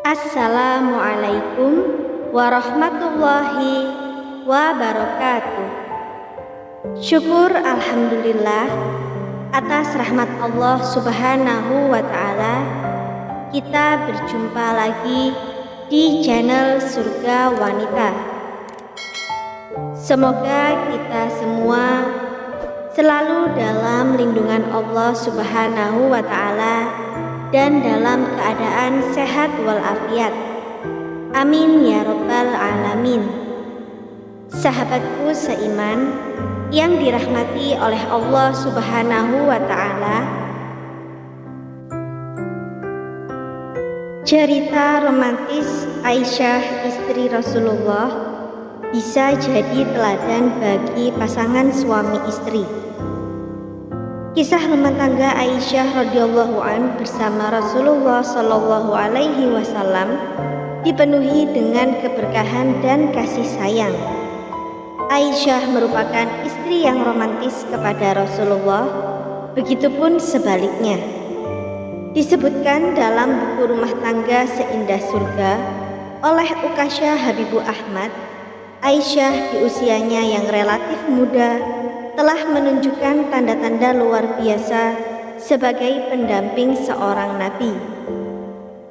Assalamualaikum warahmatullahi wabarakatuh. Syukur alhamdulillah atas rahmat Allah subhanahu wa ta'ala, kita berjumpa lagi di channel Surga Wanita. Semoga kita semua selalu dalam lindungan Allah subhanahu wa ta'ala dan dalam keadaan sehat walafiat. Amin ya rabbal alamin. Sahabatku seiman yang dirahmati oleh Allah subhanahu wa ta'ala, cerita romantis Aisyah istri Rasulullah bisa jadi teladan bagi pasangan suami istri. Kisah rumah tangga Aisyah radhiyallahu an bersama Rasulullah Shallallahu alaihi wasallam dipenuhi dengan keberkahan dan kasih sayang. Aisyah merupakan istri yang romantis kepada Rasulullah, begitupun sebaliknya. Disebutkan dalam buku Rumah Tangga Seindah Surga oleh Ukasyah Habibur Ahmad, Aisyah di usianya yang relatif muda telah menunjukkan tanda-tanda luar biasa sebagai pendamping seorang nabi.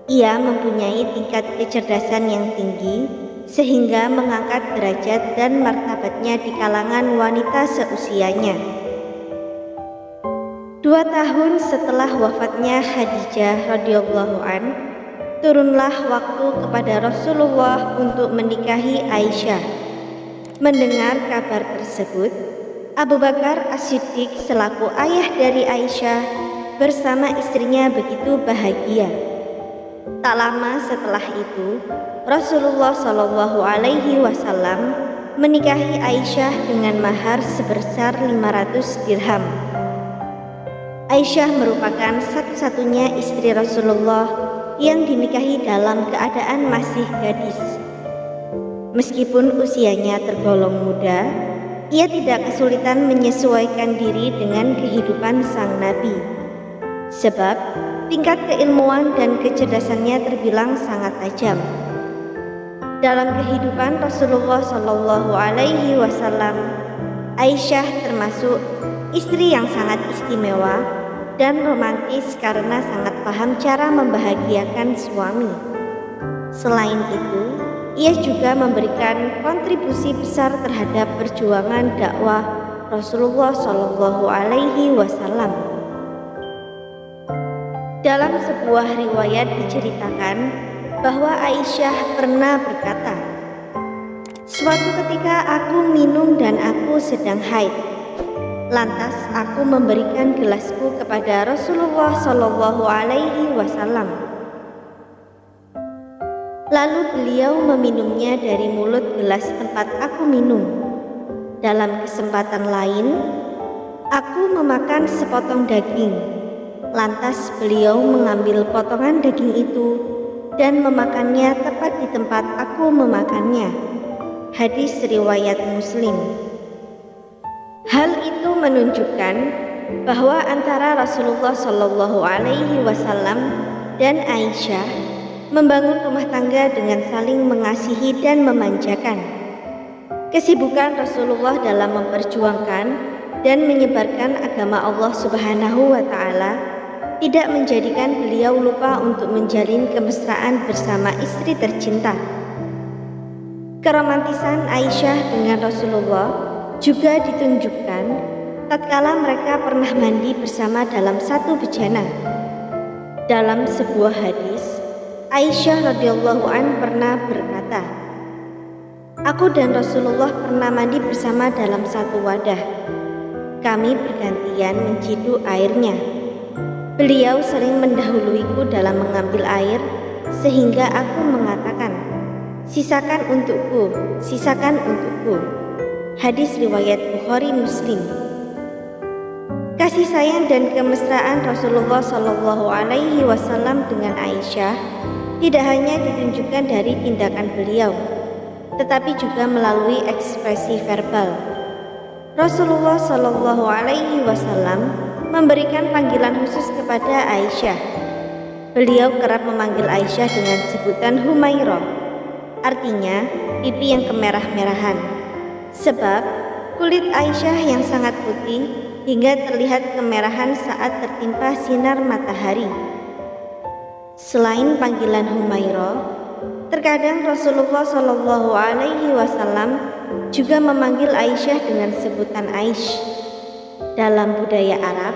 Ia mempunyai tingkat kecerdasan yang tinggi sehingga mengangkat derajat dan martabatnya di kalangan wanita seusianya. 2 tahun setelah wafatnya Khadijah radhiyallahu an, turunlah waktu kepada Rasulullah untuk menikahi Aisyah. Mendengar kabar tersebut, Abu Bakar As-Siddiq selaku ayah dari Aisyah bersama istrinya begitu bahagia. Tak lama setelah itu, Rasulullah Shallallahu alaihi wasallam menikahi Aisyah dengan mahar sebesar 500 dirham. Aisyah merupakan satu-satunya istri Rasulullah yang dinikahi dalam keadaan masih gadis. Meskipun usianya tergolong muda, ia tidak kesulitan menyesuaikan diri dengan kehidupan sang nabi. Sebab tingkat keilmuan dan kecerdasannya terbilang sangat tajam. Dalam kehidupan Rasulullah Shallallahu alaihi wasallam, Aisyah termasuk istri yang sangat istimewa dan romantis karena sangat paham cara membahagiakan suami. Selain itu, ia juga memberikan kontribusi besar terhadap perjuangan dakwah Rasulullah Shallallahu alaihi wasallam. Dalam sebuah riwayat diceritakan bahwa Aisyah pernah berkata, "Suatu ketika aku minum dan aku sedang haid. Lantas aku memberikan gelasku kepada Rasulullah Shallallahu alaihi wasallam. Lalu beliau meminumnya dari mulut gelas tempat aku minum. Dalam kesempatan lain, aku memakan sepotong daging. Lantas beliau mengambil potongan daging itu dan memakannya tepat di tempat aku memakannya." Hadis riwayat Muslim. Hal itu menunjukkan bahwa antara Rasulullah Shallallahu alaihi wasallam dan Aisyah membangun rumah tangga dengan saling mengasihi dan memanjakan. Kesibukan Rasulullah dalam memperjuangkan dan menyebarkan agama Allah subhanahu wa ta'ala tidak menjadikan beliau lupa untuk menjalin kemesraan bersama istri tercinta. Keromantisan Aisyah dengan Rasulullah juga ditunjukkan tatkala mereka pernah mandi bersama dalam satu bejana. Dalam sebuah hadis, Aisyah radhiyallahu an pernah berkata, "Aku dan Rasulullah pernah mandi bersama dalam satu wadah. Kami bergantian menciduk airnya. Beliau sering mendahuluiku dalam mengambil air sehingga aku mengatakan, 'Sisakan untukku, sisakan untukku.'" Hadis riwayat Bukhari Muslim. Kasih sayang dan kemesraan Rasulullah Shallallahu alaihi wasallam dengan Aisyah tidak hanya ditunjukkan dari tindakan beliau, tetapi juga melalui ekspresi verbal. Rasulullah Shallallahu alaihi wasallam memberikan panggilan khusus kepada Aisyah. beliau kerap memanggil Aisyah dengan sebutan Humairah, artinya pipi yang kemerah-merahan, sebab kulit Aisyah yang sangat putih hingga terlihat kemerahan saat tertimpa sinar matahari. Selain panggilan Humairah, terkadang Rasulullah Shallallahu Alaihi Wasallam juga memanggil Aisyah dengan sebutan Aish. Dalam budaya Arab,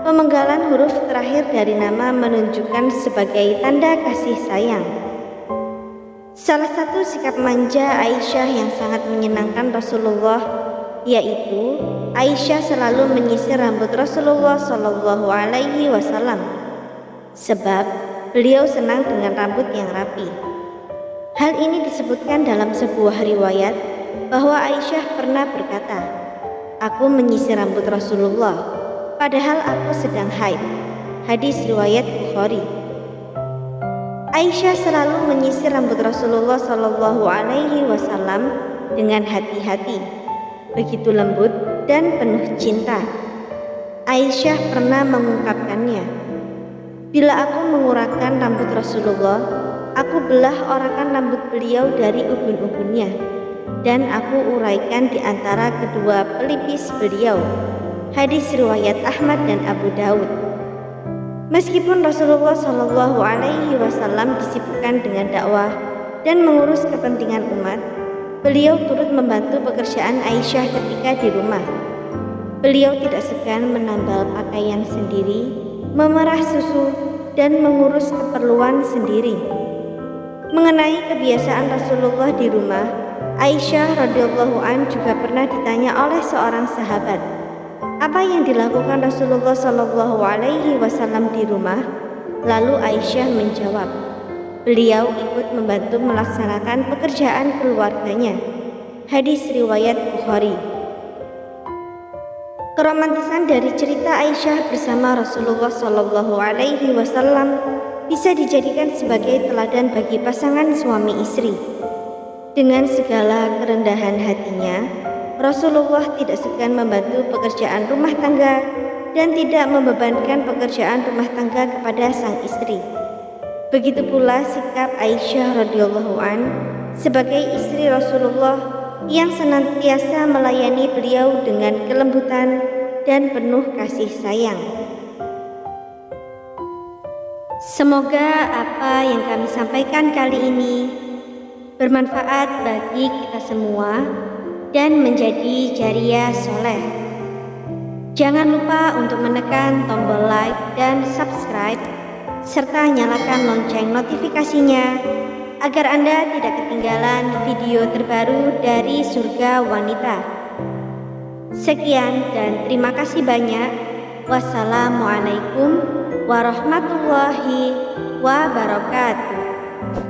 pemenggalan huruf terakhir dari nama menunjukkan sebagai tanda kasih sayang. Salah satu sikap manja Aisyah yang sangat menyenangkan Rasulullah, yaitu Aisyah selalu menyisir rambut Rasulullah Shallallahu Alaihi Wasallam, sebab beliau senang dengan rambut yang rapi. Hal ini disebutkan dalam sebuah riwayat bahwa Aisyah pernah berkata, "Aku menyisir rambut Rasulullah, padahal aku sedang haid." Hadis riwayat Bukhari. Aisyah selalu menyisir rambut Rasulullah Shallallahu Alaihi Wasallam dengan hati-hati, begitu lembut dan penuh cinta. Aisyah pernah mengungkapkannya, "Bila aku mengurakan rambut Rasulullah, aku belah orakan rambut beliau dari ubun-ubunnya, dan aku uraikan di antara kedua pelipis beliau." Hadis riwayat Ahmad dan Abu Daud. Meskipun Rasulullah Shallallahu Alaihi Wasallam disibukkan dengan dakwah dan mengurus kepentingan umat, beliau turut membantu pekerjaan Aisyah ketika di rumah. Beliau tidak segan menambal pakaian sendiri, memerah susu, dan mengurus keperluan sendiri. Mengenai kebiasaan Rasulullah di rumah, Aisyah radhiyallahu an juga pernah ditanya oleh seorang sahabat, apa yang dilakukan Rasulullah Shallallahu Alaihi Wasallam di rumah? Lalu Aisyah menjawab, beliau ikut membantu melaksanakan pekerjaan keluarganya. Hadis riwayat Bukhari. Keromantisan dari cerita Aisyah bersama Rasulullah Shallallahu Alaihi Wasallam bisa dijadikan sebagai teladan bagi pasangan suami istri. Dengan segala kerendahan hatinya, Rasulullah tidak segan membantu pekerjaan rumah tangga dan tidak membebankan pekerjaan rumah tangga kepada sang istri. Begitu pula sikap Aisyah radhiyallahu an sebagai istri Rasulullah yang senantiasa melayani beliau dengan kelembutan dan penuh kasih sayang. Semoga apa yang kami sampaikan kali ini bermanfaat bagi kita semua dan menjadi jariah soleh. Jangan lupa untuk menekan tombol like dan subscribe serta nyalakan lonceng notifikasinya agar Anda tidak ketinggalan video terbaru dari Surga Wanita. Sekian dan terima kasih banyak. Wassalamualaikum warahmatullahi wabarakatuh.